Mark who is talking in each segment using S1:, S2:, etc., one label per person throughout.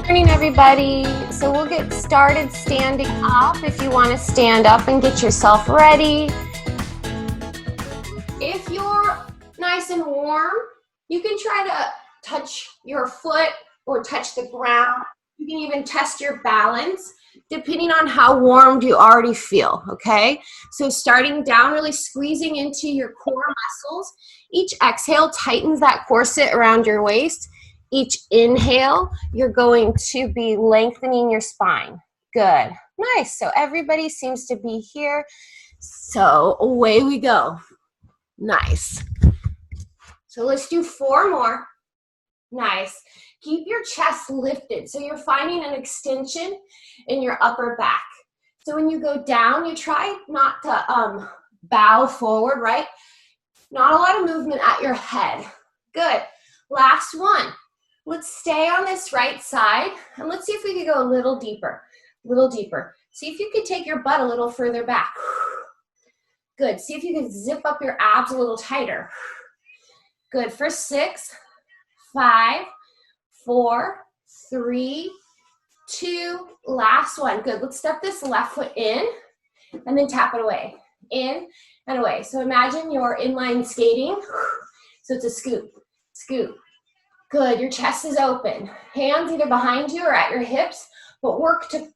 S1: Morning, everybody. So we'll get started standing up. If you want to stand up and get yourself ready. If you're nice and warm, you can try to touch your foot or touch the ground. You can even test your balance depending on how warm you already feel, okay? So starting down, really squeezing into your core muscles. Each exhale tightens that corset around your waist. Each inhale, you're going to be lengthening your spine. Good. Nice. So everybody seems to be here. So away we go. Nice. So let's do 4 more. Nice. Keep your chest lifted. So you're finding an extension in your upper back. So when you go down, you try not to bow forward, right? Not a lot of movement at your head. Good. Last one. Let's stay on this right side, and let's see if we can go a little deeper, See if you can take your butt a little further back. Good. See if you can zip up your abs a little tighter. Good. For 6, 5, 4, 3, 2, last one. Good. Let's step this left foot in, and then tap it away. In and away. So imagine you're inline skating. So it's a scoop, scoop. Good, your chest is open. Hands either behind you or at your hips, but work to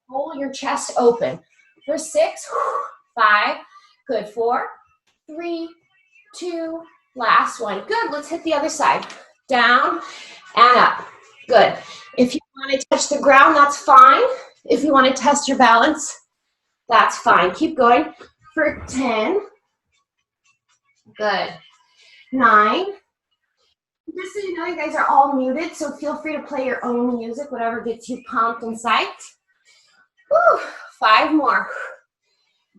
S1: pull your chest open. For 6, 5, good, 4, 3, 2, last one. Good, let's hit the other side. Down and up. Good. If you want to touch the ground, that's fine. If you want to test your balance, that's fine. Keep going. For 10, good. 9, just so you know, you guys are all muted, so feel free to play your own music, whatever gets you pumped and psyched. Woo, 5 more.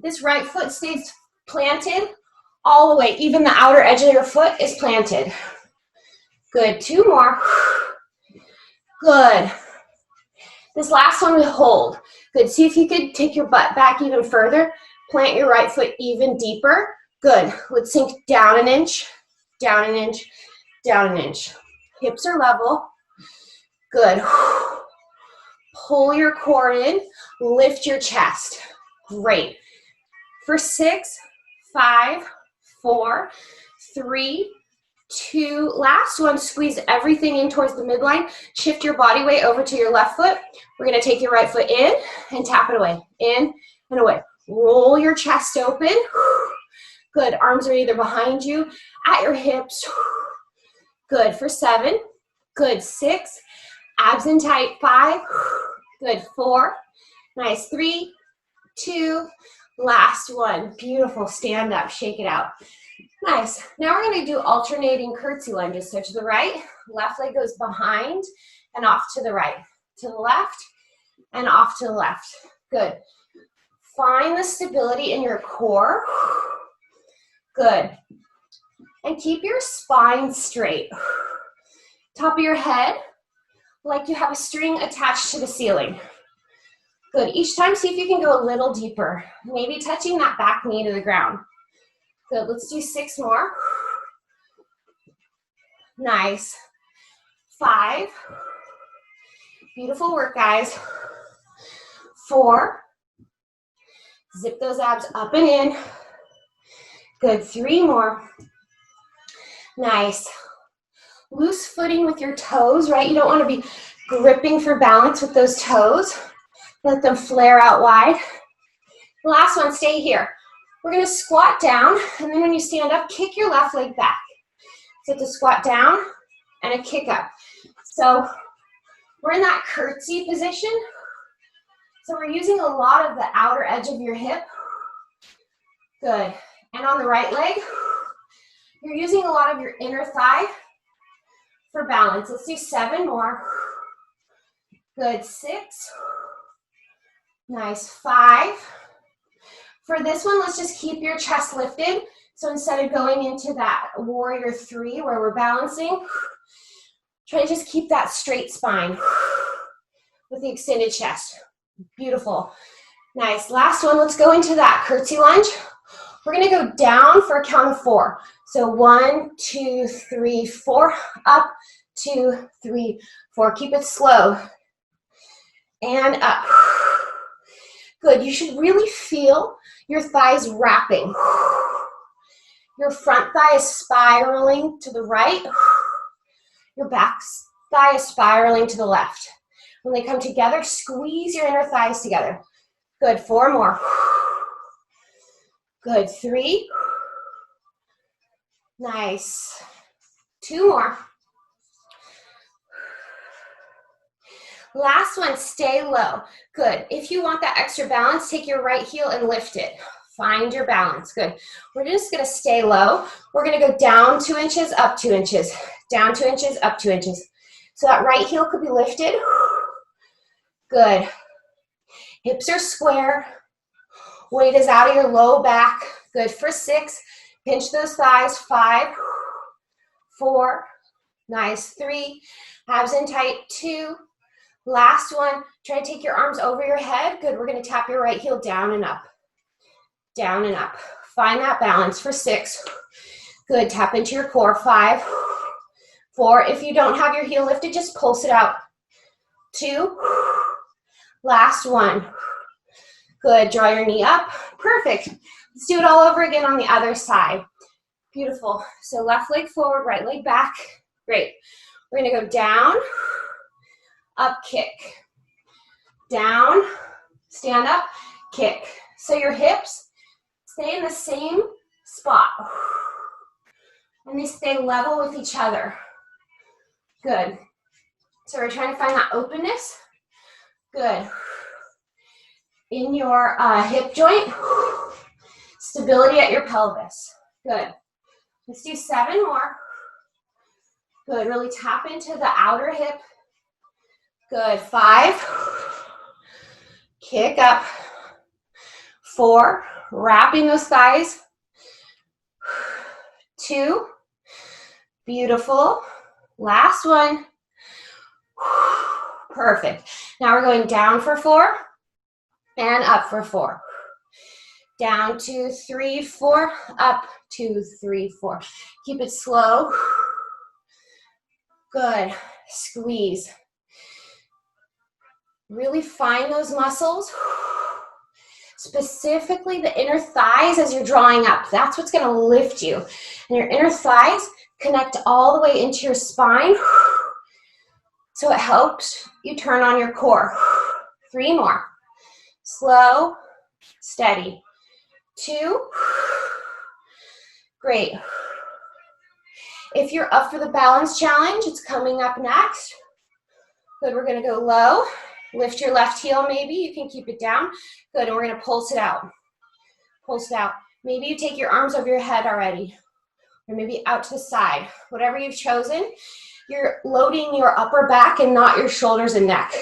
S1: This right foot stays planted all the way. Even the outer edge of your foot is planted. Good, 2 more. Good. This last one we hold. Good, see if you could take your butt back even further. Plant your right foot even deeper. Good, let's sink down an inch, down an inch, down an inch. Hips are level. Good. Pull your core in. Lift your chest. Great. For 6, 5, 4, 3, 2, last one. Squeeze everything in towards the midline. Shift your body weight over to your left foot. We're going to take your right foot in and tap it away. In and away. Roll your chest open. Good. Arms are either behind you, at your hips. Good. For 7, good. 6, abs in tight. 5, good. 4, nice. 3, 2, last one. Beautiful. Stand up, shake it out. Nice. Now we're going to do alternating curtsy lunges. So to the right, left leg goes behind and off to the right. To the left and off to the left. Good. Find the stability in your core. Good. And keep your spine straight. Top of your head, like you have a string attached to the ceiling. Good. Each time, see if you can go a little deeper. Maybe touching that back knee to the ground. Good. Let's do 6 more. Nice. 5. Beautiful work, guys. 4. Zip those abs up and in. Good. 3 more. Nice. Loose footing with your toes, right? You don't want to be gripping for balance with those toes. Let them flare out wide. Last one, stay here. We're going to squat down, and then when you stand up, kick your left leg back. So it's a squat down and a kick up. So we're in that curtsy position. So we're using a lot of the outer edge of your hip. Good. And on the right leg, you're using a lot of your inner thigh for balance. Let's do 7 more. Good. 6. Nice. 5. For this one, let's just keep your chest lifted. So instead of going into that warrior 3 where we're balancing, try to just keep that straight spine with the extended chest. Beautiful. Nice. Last one, let's go into that curtsy lunge. We're going to go down for a count of 4. So 1, 2, 3, 4, up, 2, 3, 4. Keep it slow. And up. Good. You should really feel your thighs wrapping. Your front thigh is spiraling to the right. Your back thigh is spiraling to the left. When they come together, squeeze your inner thighs together. Good. 4 more. Good. 3. Nice. 2 more. Last one, stay low. Good. If you want that extra balance, take your right heel and lift it. Find your balance. Good. We're just going to stay low. We're going to go down 2 inches, up 2 inches. Down 2 inches, up 2 inches. So that right heel could be lifted. Good. Hips are square. Weight is out of your low back. Good. For 6. Pinch those thighs. 5, 4. Nice. 3. Abs in tight. 2. Last one, try to take your arms over your head. Good, we're gonna tap your right heel down and up. Down and up. Find that balance for 6. Good, tap into your core. 5, 4. If you don't have your heel lifted, just pulse it out. 2. Last one. Good, draw your knee up. Perfect. Let's do it all over again on the other side. Beautiful. So left leg forward, right leg back. Great. We're gonna go down, up, kick, down, stand up, kick. So your hips stay in the same spot and they stay level with each other. Good. So we're trying to find that openness. Good. In your hip joint, stability at your pelvis. Good. Let's do 7 more. Good. Really tap into the outer hip. Good. 5. Kick up. 4. Wrapping those thighs. 2. Beautiful. Last one. Perfect. Now we're going down for 4 and up for 4. Down, 2, 3, 4. Up, 2, 3, 4. Keep it slow. Good. Squeeze. Really find those muscles, specifically the inner thighs as you're drawing up. That's what's going to lift you. And your inner thighs connect all the way into your spine, so it helps you turn on your core. 3 more. Slow, steady. 2. Great. If you're up for the balance challenge, it's coming up next. Good, we're going to go low. Lift your left heel maybe. You can keep it down. Good, and we're going to pulse it out. Pulse it out. Maybe you take your arms over your head already, or maybe out to the side. Whatever you've chosen, you're loading your upper back and not your shoulders and neck.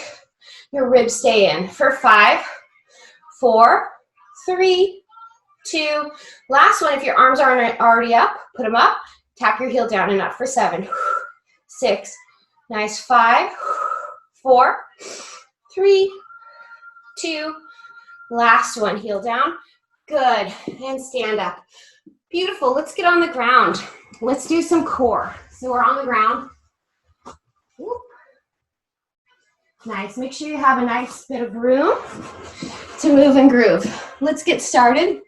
S1: Your ribs stay in. For 5, 4, 3, 2. Last one, if your arms aren't already up, put them up. Tap your heel down and up for 7, 6. Nice. 5, 4, 3, 2. Last one, heel down. Good. And stand up. Beautiful. Let's get on the ground. Let's do some core. So we're on the ground. Whoop. Nice. Make sure you have a nice bit of room to move and groove. Let's get started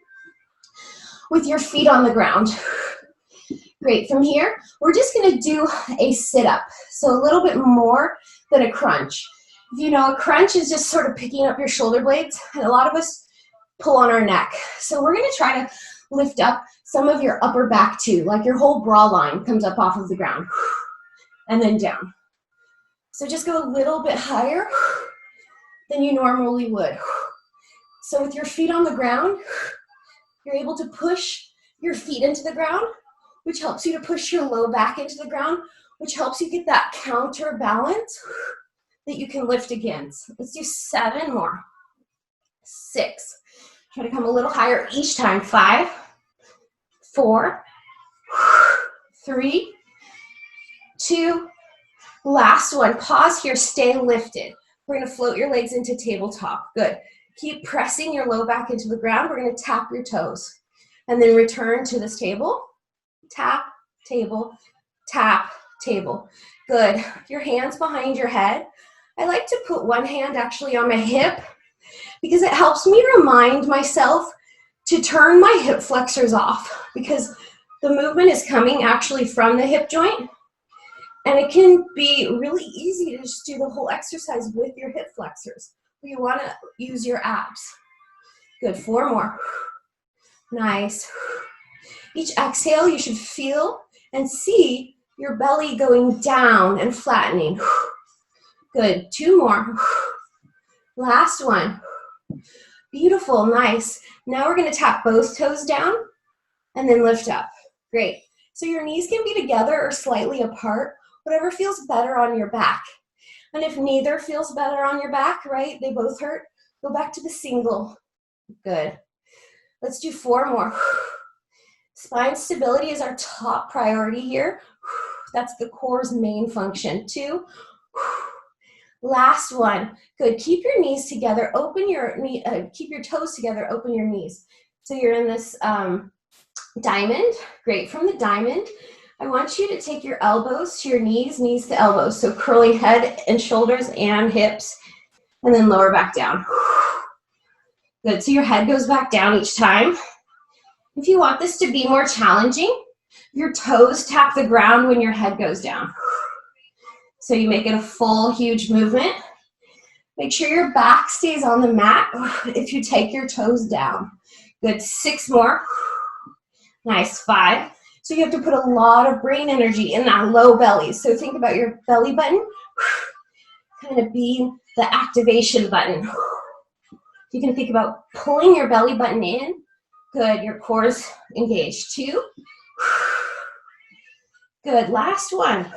S1: with your feet on the ground. Great. From here, we're just going to do a sit-up. So a little bit more than a crunch. You know, a crunch is just sort of picking up your shoulder blades, and a lot of us pull on our neck. So we're going to try to lift up some of your upper back too, like your whole bra line comes up off of the ground and then down. So just go a little bit higher than you normally would. So with your feet on the ground, you're able to push your feet into the ground, which helps you to push your low back into the ground, which helps you get that counterbalance that you can lift against. Let's do 7 more. 6. Try to come a little higher each time. 5, 4, 3, 2. Last one. Pause here. Stay lifted. We're going to float your legs into tabletop. Good. Keep pressing your low back into the ground. We're going to tap your toes. And then return to this table. Tap, table, tap, table. Good. Your hands behind your head. I like to put one hand actually on my hip because it helps me remind myself to turn my hip flexors off, because the movement is coming actually from the hip joint, and it can be really easy to just do the whole exercise with your hip flexors. You want to use your abs. Good, 4 more. Nice. Each exhale, you should feel and see your belly going down and flattening. Good, 2 more. Last one. Beautiful, nice. Now we're gonna tap both toes down and then lift up. Great. So your knees can be together or slightly apart, whatever feels better on your back. And if neither feels better on your back, right, they both hurt, go back to the single. Good. Let's do 4 more. Spine stability is our top priority here. That's the core's main function. 2. Last one. Good. Keep your knees together. Open your knee. Keep your toes together. Open your knees. So you're in this diamond. Great. From the diamond, I want you to take your elbows to your knees, knees to elbows. So curling head and shoulders and hips, and then lower back down. Good. So your head goes back down each time. If you want this to be more challenging, your toes tap the ground when your head goes down. So you make it a full, huge movement. Make sure your back stays on the mat if you take your toes down. Good, 6 more. Nice, 5. So you have to put a lot of brain energy in that low belly. So think about your belly button kind of being the activation button. You can think about pulling your belly button in. Good, your core is engaged. 2. Good, last one.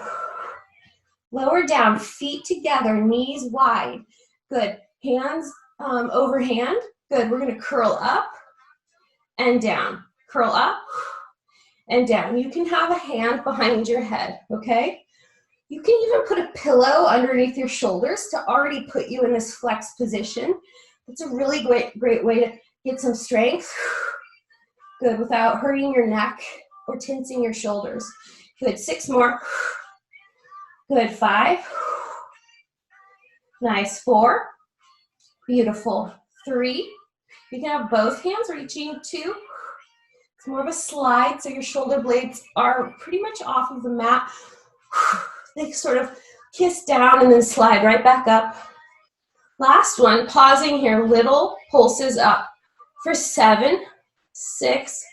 S1: Lower down, feet together, knees wide. Good, hands overhand. Good, we're gonna curl up and down. Curl up and down. You can have a hand behind your head, okay? You can even put a pillow underneath your shoulders to already put you in this flex position. It's a really great way to get some strength. Good, without hurting your neck or tensing your shoulders. Good, 6 more. Good, 5. Nice, 4. Beautiful, 3. You can have both hands reaching. 2. It's more of a slide, so your shoulder blades are pretty much off of the mat. They sort of kiss down and then slide right back up. Last one, pausing here, little pulses up. For 7, 6,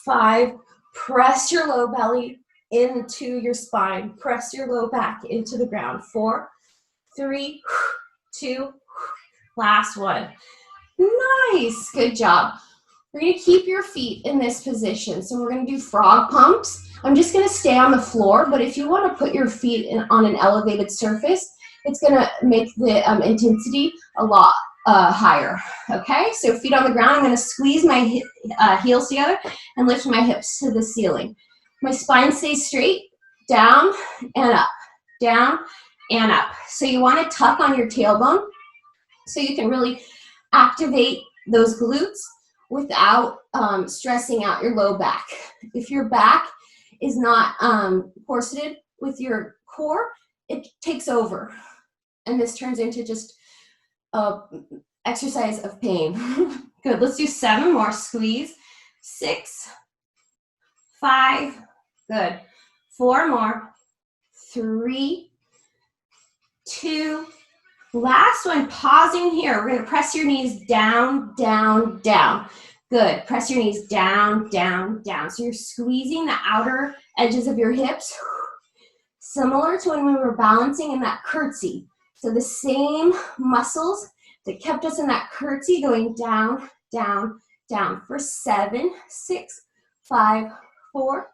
S1: 5, press your low belly into your spine. Press your low back into the ground. 4, 3, 2, last one. Nice, good job. We're gonna keep your feet in this position. So we're gonna do frog pumps. I'm just gonna stay on the floor, but if you wanna put your feet on an elevated surface, it's gonna make the intensity a lot higher, okay? So feet on the ground, I'm gonna squeeze my heels together and lift my hips to the ceiling. My spine stays straight, down and up, down and up. So you wanna tuck on your tailbone so you can really activate those glutes without stressing out your low back. If your back is not corseted with your core, it takes over. And this turns into just exercise of pain. Good, let's do 7 more. Squeeze. 6, 5, good. 4 more. 3, 2, last one, pausing here. We're gonna press your knees down, down, down. Good, press your knees down, down, down. So you're squeezing the outer edges of your hips, similar to when we were balancing in that curtsy. So the same muscles that kept us in that curtsy going down, down, down. For 7, 6, 5, 4,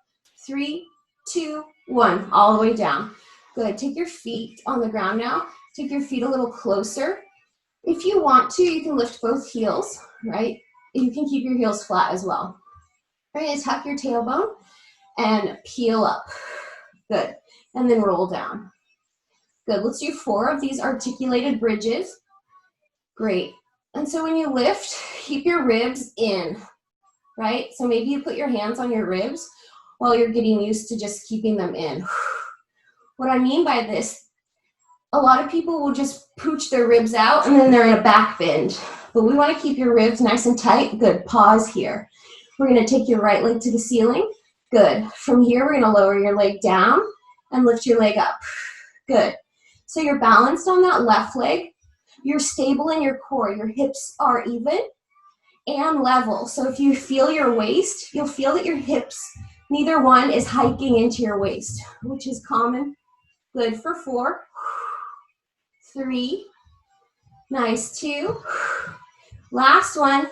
S1: 3, 2, 1, all the way down. Good, take your feet on the ground now. Take your feet a little closer. If you want to, you can lift both heels, right? You can keep your heels flat as well. All right, tuck your tailbone and peel up. Good, and then roll down. Good, let's do 4 of these articulated bridges. Great, and so when you lift, keep your ribs in, right? So maybe you put your hands on your ribs while you're getting used to just keeping them in. What I mean by this, a lot of people will just pooch their ribs out and then they're in a back bend. But we want to keep your ribs nice and tight. Good. Pause here. We're going to take your right leg to the ceiling. Good. From here, we're going to lower your leg down and lift your leg up. Good. So you're balanced on that left leg. You're stable in your core. Your hips are even and level. So if you feel your waist, you'll feel that your hips, neither one is hiking into your waist, which is common. Good for 4, 3, nice, 2. Last one,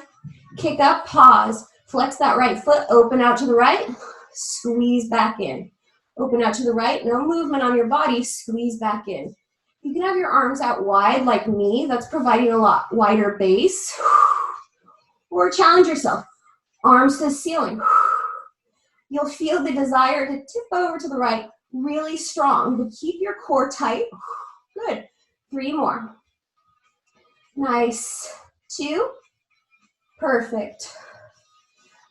S1: kick up, pause. Flex that right foot, open out to the right, squeeze back in. Open out to the right, no movement on your body, squeeze back in. You can have your arms out wide like me, that's providing a lot wider base. Or challenge yourself, arms to the ceiling. You'll feel the desire to tip over to the right, really strong, but keep your core tight. Good, 3 more. Nice, 2, perfect.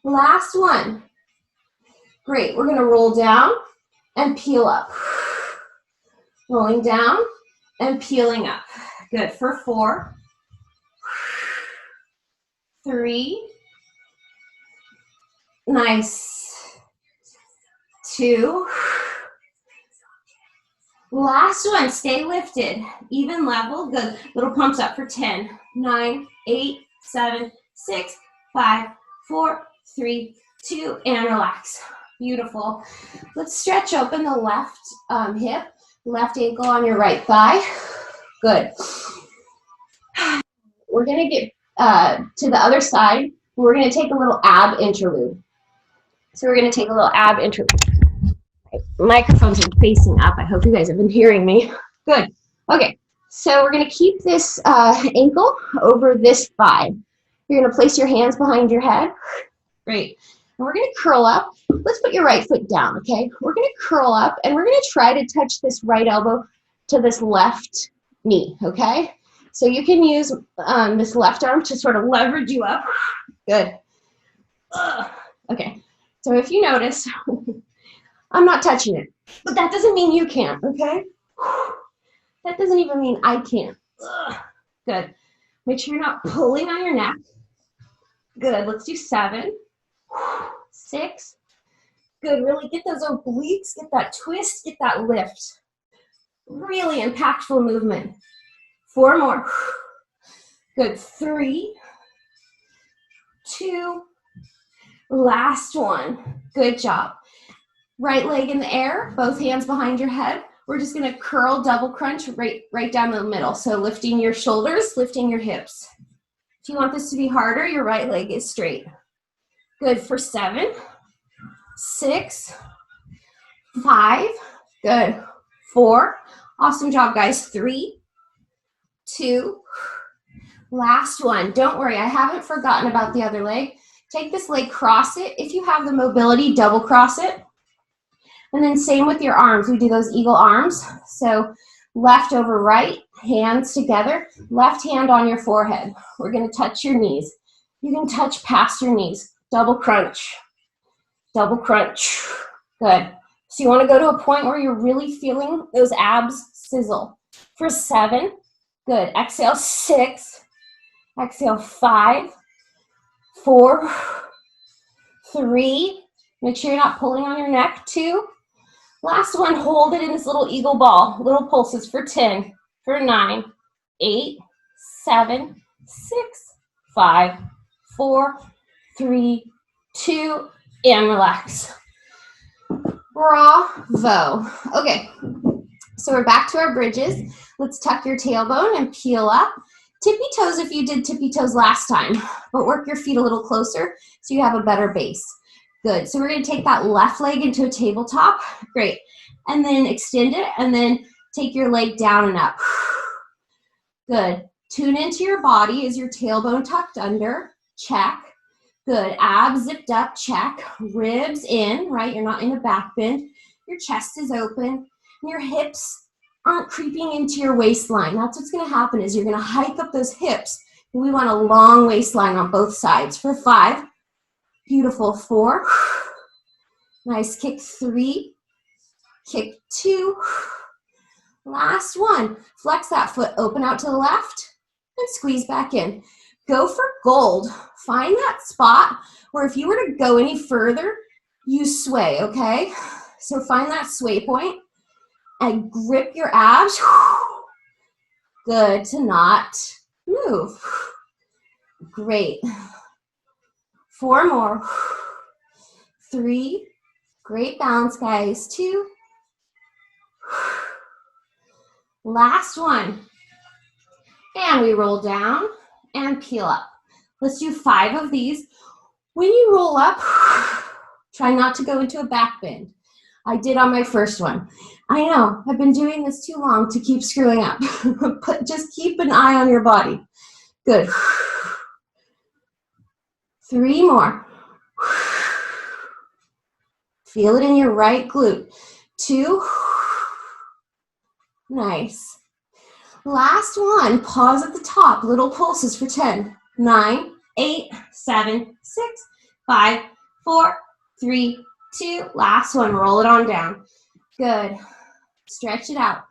S1: Last one. Great, we're gonna roll down and peel up. Rolling down and peeling up. Good, for 4, 3, nice, 2. Last one, stay lifted, even level, good. Little pumps up for 10, 9, 8, 7, 6, 5, 4, 3, 2, and relax. Beautiful. Let's stretch open the left hip, left ankle on your right thigh. Good. We're gonna get to the other side. We're gonna take a little ab interlude. So we're gonna take a little ab interlude. Microphones are facing up. I hope you guys have been hearing me. Good. Okay, so we're going to keep this ankle over this thigh. You're going to place your hands behind your head. Great. And we're going to curl up. Let's put your right foot down, okay? We're going to curl up, and we're going to try to touch this right elbow to this left knee, okay? So you can use this left arm to sort of leverage you up. Good. Okay, so if you notice, I'm not touching it, but that doesn't mean you can't, okay? That doesn't even mean I can't. Good. Make sure you're not pulling on your neck. Good. Let's do 7, 6. Good. Really get those obliques, get that twist, get that lift. Really impactful movement. 4 more. Good. 3, 2. Last one. Good job. Right leg in the air, both hands behind your head. We're just gonna curl, double crunch right down the middle. So lifting your shoulders, lifting your hips. If you want this to be harder, your right leg is straight. Good for 7, 6, 5, good, 4. Awesome job, guys. 3, 2, last one. Don't worry, I haven't forgotten about the other leg. Take this leg, cross it. If you have the mobility, double cross it. And then same with your arms. We do those eagle arms. So left over right, hands together, left hand on your forehead. We're going to touch your knees. You can touch past your knees. Double crunch. Double crunch. Good. So you want to go to a point where you're really feeling those abs sizzle. For 7. Good. Exhale, 6. Exhale, 5, 4, 3. Make sure you're not pulling on your neck. 2. Last one, hold it in this little eagle ball. Little pulses for 10, for 9, 8, 7, 6, 5, 4, 3, 2, and relax. Bravo. Okay, so we're back to our bridges. Let's tuck your tailbone and peel up. Tippy toes if you did tippy toes last time, but work your feet a little closer so you have a better base. Good. So we're going to take that left leg into a tabletop. Great. And then extend it and then take your leg down and up. Good. Tune into your body. Is your tailbone tucked under? Check. Good. Abs zipped up. Check. Ribs in, right? You're not in a back bend. Your chest is open. And your hips aren't creeping into your waistline. That's what's going to happen is you're going to hike up those hips. And we want a long waistline on both sides. For 5. Beautiful. 4. Nice. Kick 3. Kick 2. Last one. Flex that foot, open out to the left, and squeeze back in. Go for gold. Find that spot where if you were to go any further, you sway, okay? So find that sway point and grip your abs. Good to not move. Great. 4 more. 3. Great balance, guys. 2. Last one. And we roll down and peel up. Let's do 5 of these. When you roll up, try not to go into a back bend. I did on my first one. I know, I've been doing this too long to keep screwing up. But just keep an eye on your body. Good. 3 more. Feel it in your right glute. 2. Nice. Last one. Pause at the top. Little pulses for 10, 9, 8, 7, 6, 5, 4, 3, 2. Last one. Roll it on down. Good. Stretch it out.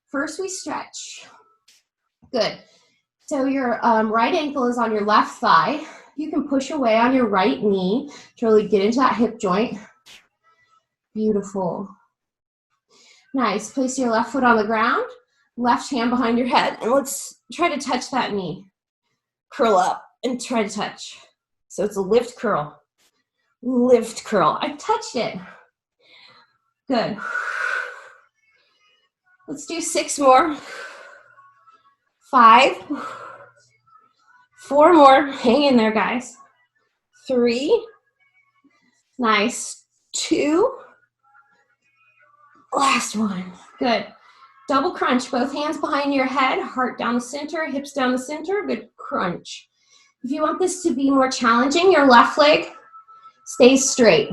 S1: First we stretch. Good. So your right ankle is on your left thigh. You can push away on your right knee to really get into that hip joint. Beautiful. Nice. Place your left foot on the ground, left hand behind your head, and let's try to touch that knee. Curl up and try to touch. So it's a lift, curl. Lift, curl. I touched it. Good. Let's do 6 more. 5. 4 more. Hang in there, guys. 3. Nice. 2. Last one. Good. Double crunch. Both hands behind your head, heart down the center, hips down the center. Good crunch. If you want this to be more challenging, your left leg stays straight.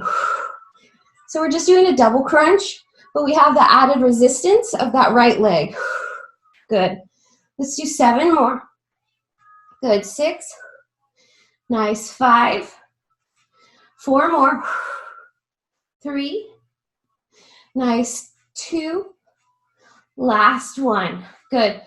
S1: So we're just doing a double crunch, but we have the added resistance of that right leg. Good. Let's do 7 more. Good. 6. Nice. 5. 4 more. 3. Nice. 2. Last one. Good.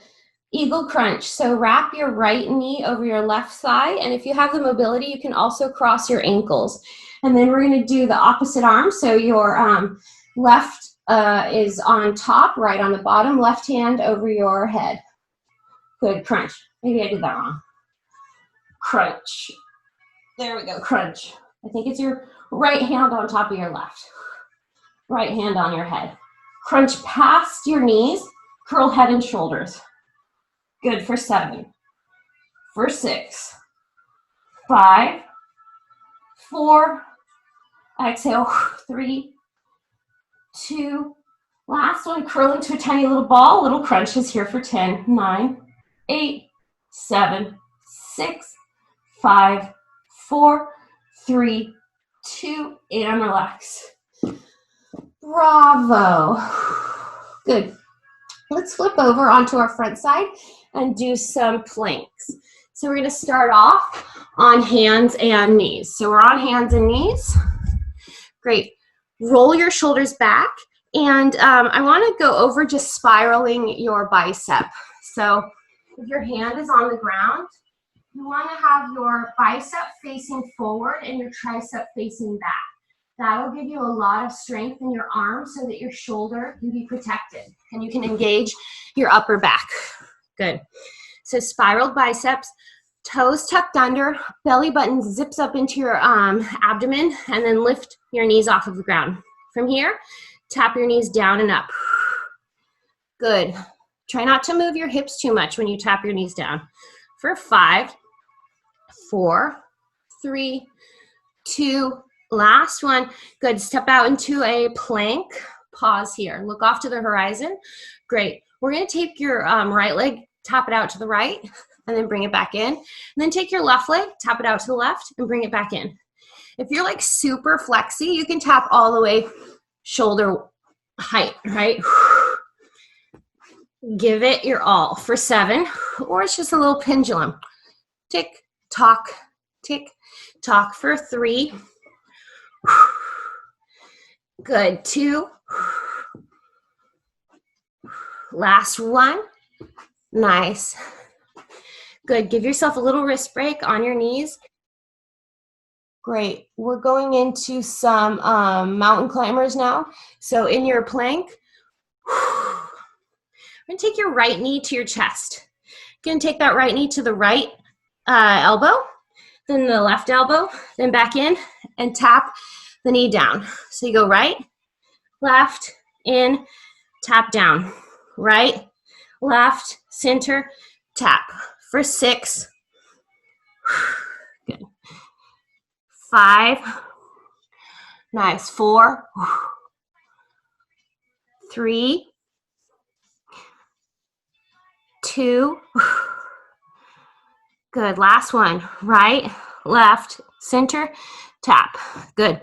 S1: Eagle crunch. So wrap your right knee over your left thigh, and if you have the mobility, you can also cross your ankles. And then we're going to do the opposite arm. So your left is on top, right on the bottom, left hand over your head. Good. Crunch. Maybe I did that wrong. Crunch. There we go. Crunch. I think it's your right hand on top of your left. Right hand on your head. Crunch past your knees. Curl head and shoulders. Good for 7. For 6. 5. 4. Exhale. 3. 2. Last one. Curl into a tiny little ball. Little crunches here for 10. 9. 8. 7. 6. 5. 4. 3. 2. And relax. Bravo. Good. Let's flip over onto our front side and do some planks. So we're going to start off on hands and knees. So we're on hands and knees. Great. Roll your shoulders back. And I want to go over just spiraling your bicep. So if your hand is on the ground, you want to have your bicep facing forward and your tricep facing back. That'll give you a lot of strength in your arms so that your shoulder can be protected and you can engage your upper back. Good. So spiraled biceps, toes tucked under, belly button zips up into your abdomen, and then lift your knees off of the ground. From here, tap your knees down and up. Good. Try not to move your hips too much when you tap your knees down. For 5, 4, 3, 2, last one. Good. Step out into a plank. Pause here. Look off to the horizon. Great. We're going to take your right leg, tap it out to the right, and then bring it back in. And then take your left leg, tap it out to the left, and bring it back in. If you're like super flexy, you can tap all the way shoulder height, right? Give it your all for 7, or it's just a little pendulum. Tick, tock, tick, tock for 3. Good. 2. Last one. Nice. Good. Give yourself a little wrist break on your knees. Great. We're going into some mountain climbers now. So in your plank, you're going to take your right knee to your chest. You're going to take that right knee to the right elbow, then the left elbow, then back in, and tap the knee down. So you go right, left, in, tap down. Right, left, center, tap. For 6. Good. 5. Nice. 4. 3. 2. Good. Last one. Right, left, center, tap. Good.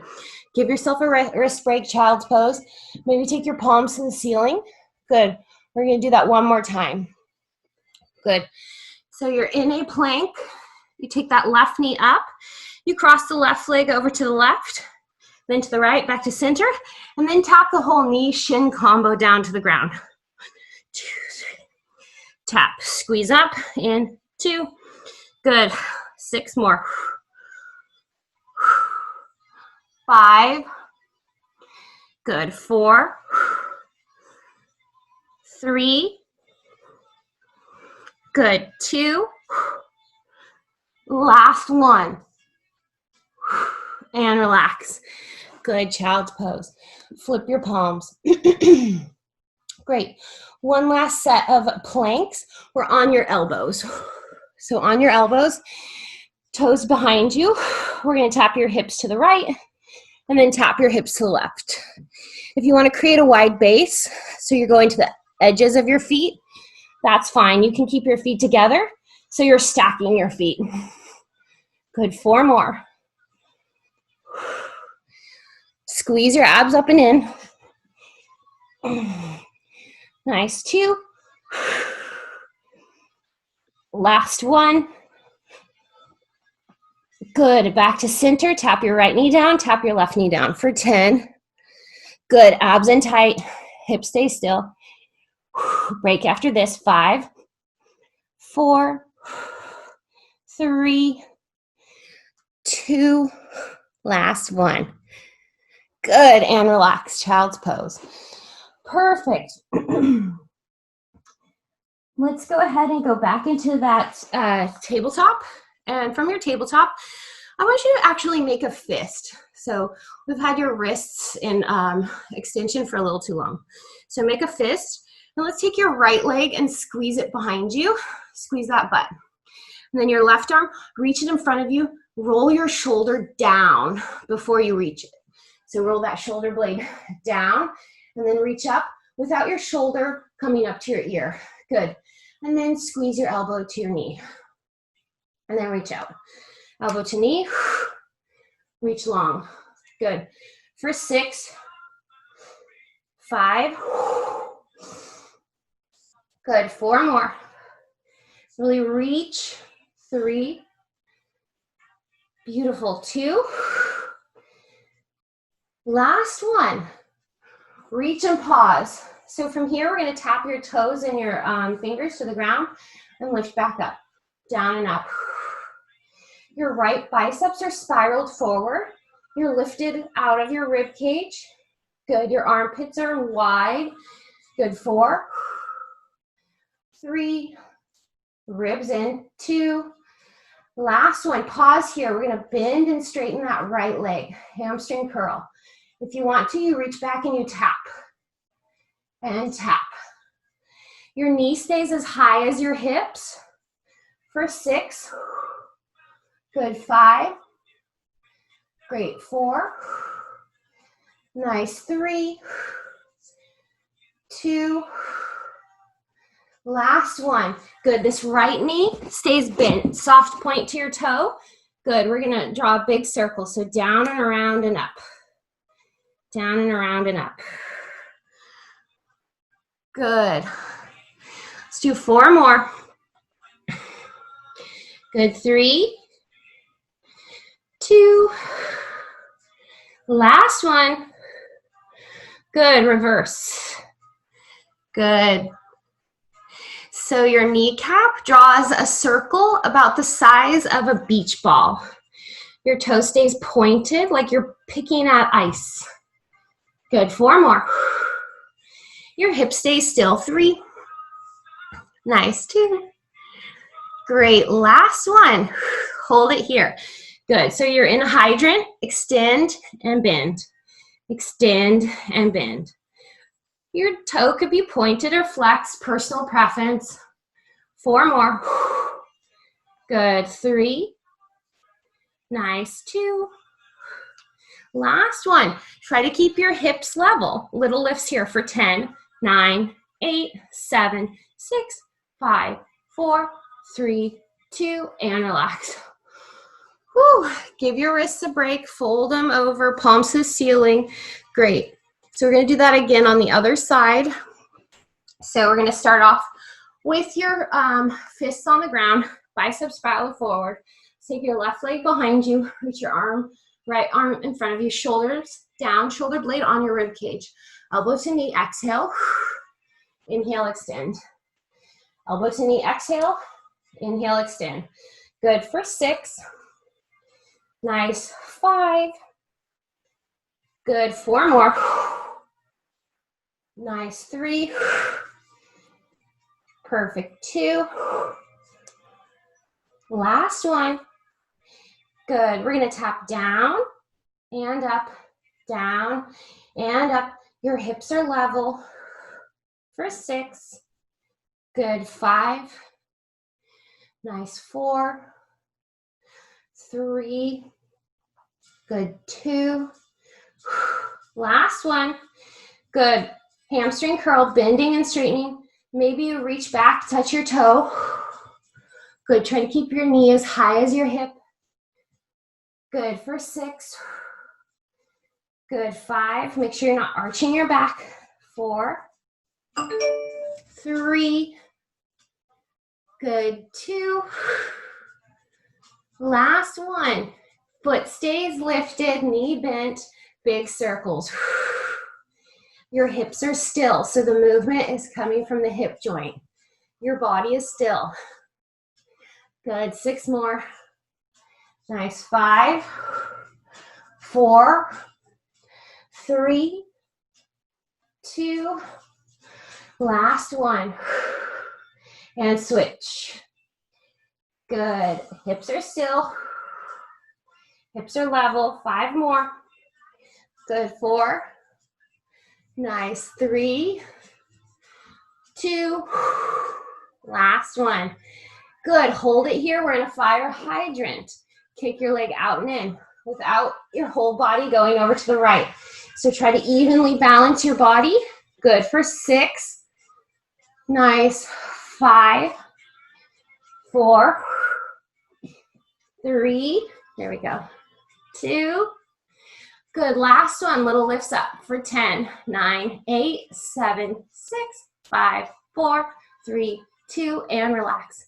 S1: Give yourself a wrist break, child's pose. Maybe take your palms to the ceiling. Good. We're going to do that one more time. Good. So you're in a plank. You take that left knee up. You cross the left leg over to the left, then to the right, back to center, and then tap the whole knee shin combo down to the ground. 2, 3. Tap. Squeeze up. In. 2. Good. 6 more. 5. Good. 4. 3. Good. 2. Last one. And relax. Good. Child's pose. Flip your palms. Great. One last set of planks. We're on your elbows. So on your elbows, toes behind you. We're going to tap your hips to the right and then tap your hips to the left. If you want to create a wide base, so you're going to the edges of your feet, that's fine. You can keep your feet together, so you're stacking your feet. Good. 4 more. Squeeze your abs up and in. Nice. 2. Last one. Good. Back to center. Tap your right knee down. Tap your left knee down for 10. Good. Abs in tight. Hips stay still. Break after this. 5, 4, 3, 2. Last one. Good. And relax. Child's pose. Perfect. Let's go ahead and go back into that tabletop. And from your tabletop, I want you to actually make a fist. So we've had your wrists in extension for a little too long. So make a fist. And let's take your right leg and squeeze it behind you. Squeeze that butt. And then your left arm, reach it in front of you. Roll your shoulder down before you reach it. So roll that shoulder blade down and then reach up without your shoulder coming up to your ear. Good. And then squeeze your elbow to your knee. And then reach out. Elbow to knee. Reach long. Good. For 6, 5. Good. 4 more. Really reach. 3. Beautiful. 2. Last one. Reach and pause. So from here, we're going to tap your toes and your fingers to the ground and lift back up. Down and up. Your right biceps are spiraled forward. You're lifted out of your rib cage. Good. Your armpits are wide. Good. 4, 3, ribs in. 2. Last one. Pause here. We're going to bend and straighten that right leg. Hamstring curl. If you want to, you reach back and you tap. And tap. Your knee stays as high as your hips. For 6. Good. 5. Great. 4. Nice. 3. 2. Last one. Good. This right knee stays bent. Soft point to your toe. Good. We're going to draw a big circle. So down and around and up. Down and around and up. Good. Let's do 4 more. Good. 3, 2. Last one. Good. Reverse. Good. So your kneecap draws a circle about the size of a beach ball. Your toe stays pointed like you're picking at ice. Good, 4 more. Your hip stays still, 3. Nice, 2. Great, last one. Hold it here. Good, so you're in a hydrant, extend and bend. Extend and bend. Your toe could be pointed or flexed, personal preference. 4 more. Good, 3. Nice, 2. Last one. Try to keep your hips level. Little lifts here for 10, 9, 8, 7, 6, 5, 4, 3, 2, and relax. Whew. Give your wrists a break. Fold them over, palms to the ceiling. Great. So we're going to do that again on the other side. So we're going to start off with your fists on the ground, biceps spiral forward. Take your left leg behind you, reach your arm, right arm in front of you, shoulders down, shoulder blade on your rib cage. Elbow to knee, exhale. Inhale, extend. Elbow to knee, exhale. Inhale, extend. Good for 6. Nice, 5. Good, 4 more. Nice, 3. Perfect, 2. Last one. Good, we're gonna tap down and up, down and up. Your hips are level for 6. Good, 5. Nice, 4. 3. Good, 2. Last one. Good, hamstring curl, bending and straightening. Maybe you reach back, touch your toe. Good, try to keep your knee as high as your hip. Good, for 6. Good, 5. Make sure you're not arching your back. 4. 3. Good, 2. Last one. Foot stays lifted, knee bent, big circles. Your hips are still, so the movement is coming from the hip joint. Your body is still. Good, 6 more. Nice, 5, 4, 3, 2, last one. And switch. Good, hips are still. Hips are level, 5 more. Good, 4. Nice, 3, 2, last one. Good, hold it here. We're in a fire hydrant. Kick your leg out and in without your whole body going over to the right. So try to evenly balance your body. Good, for 6. Nice, 5, 4, 3, there we go, 2. Good, last one, little lifts up for 10, 9, 8, 7, 6, 5, 4, 3, 2, and relax.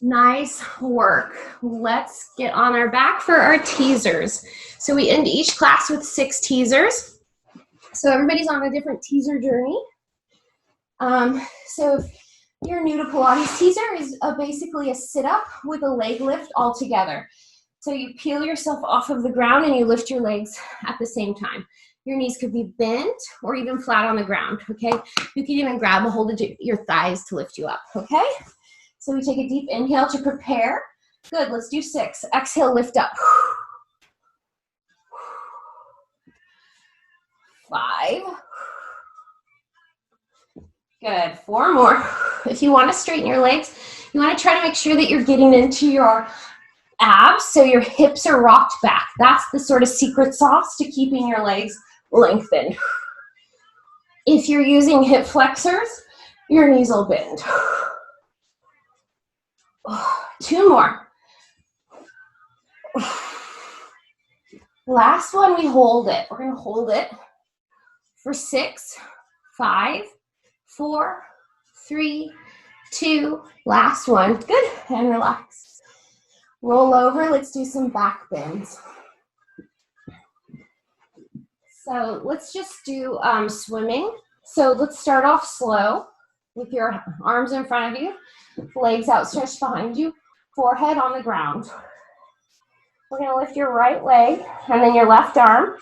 S1: Nice work. Let's get on our back for our teasers. So we end each class with 6 teasers. So everybody's on a different teaser journey. So if you're new to Pilates, teaser is basically a sit-up with a leg lift all together. So you peel yourself off of the ground and you lift your legs at the same time. Your knees could be bent or even flat on the ground, okay? You can even grab a hold of your thighs to lift you up, okay? So we take a deep inhale to prepare. Good, let's do 6. Exhale, lift up. 5. Good, 4 more. If you want to straighten your legs, you want to try to make sure that you're getting into your abs so your hips are rocked back. That's the sort of secret sauce to keeping your legs lengthened. If you're using hip flexors, your knees will bend. 2 more. Last one, we hold it. We're going to hold it for 6, 5, 4, 3, 2, last one. Good, and relax. Roll over, let's do some back bends. So let's just do swimming. So let's start off slow. with your arms in front of you, legs outstretched behind you, forehead on the ground. We're going to lift your right leg and then your left arm,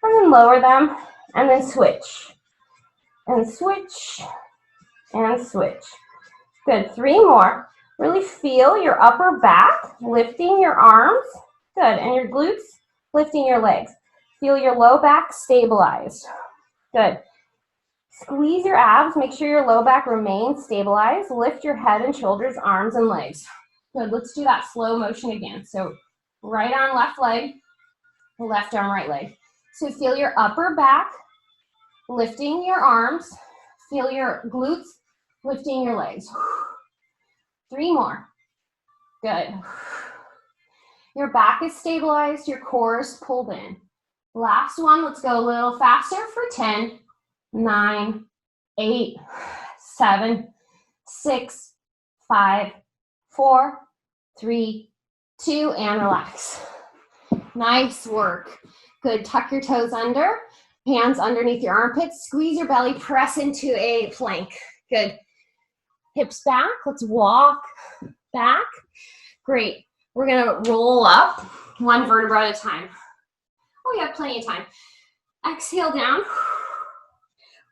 S1: and then lower them, and then switch. And switch, and switch. Good, 3 more. Really feel your upper back, lifting your arms. Good, and your glutes, lifting your legs. Feel your low back stabilized. Good. Squeeze your abs, make sure your low back remains stabilized. Lift your head and shoulders, arms and legs. Good, let's do that slow motion again. So right arm, left leg, left arm, right leg. So feel your upper back, lifting your arms. Feel your glutes, lifting your legs. 3 more. Good. Your back is stabilized, your core is pulled in. Last one, let's go a little faster for 10, 9, 8, 7, 6, 5, 4, 3, 2, and relax. Nice work. Good, tuck your toes under, hands underneath your armpits, squeeze your belly, press into a plank. Good. Hips back, let's walk back. Great. We're gonna roll up 1 vertebra at a time. Oh, you have plenty of time. Exhale down.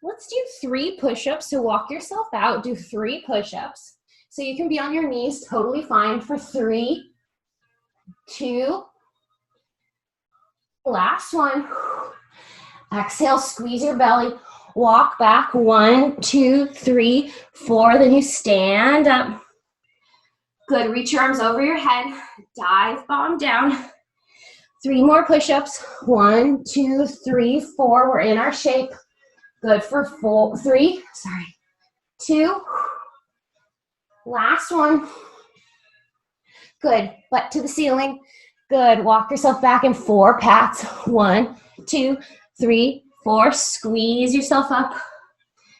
S1: Let's do 3 push-ups. So walk yourself out, do 3 push-ups. So you can be on your knees, totally fine for 3, 2, last one. Exhale, squeeze your belly, walk back, 1, 2, 3, 4, then you stand up. Good, reach your arms over your head, dive bomb down. 3 more push-ups, 1, 2, 3, 4, we're in our shape. Good for 2, last one. Good, butt to the ceiling. Good, walk yourself back in 4 pats. 1, 2, 3, 4, squeeze yourself up.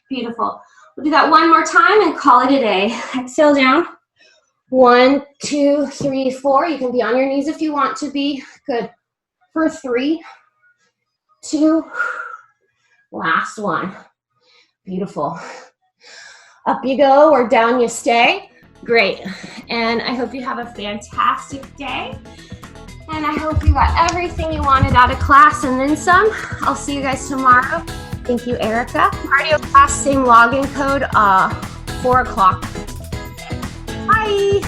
S1: Beautiful. We'll do that 1 more time and call it a day. Exhale down. 1, 2, 3, 4. You can be on your knees if you want to be. Good. For 3, 2, last one. Beautiful. Up you go or down you stay. Great. And I hope you have a fantastic day. And I hope you got everything you wanted out of class and then some. I'll see you guys tomorrow. Thank you, Erica. Cardio class, same login code, 4 o'clock. Bye.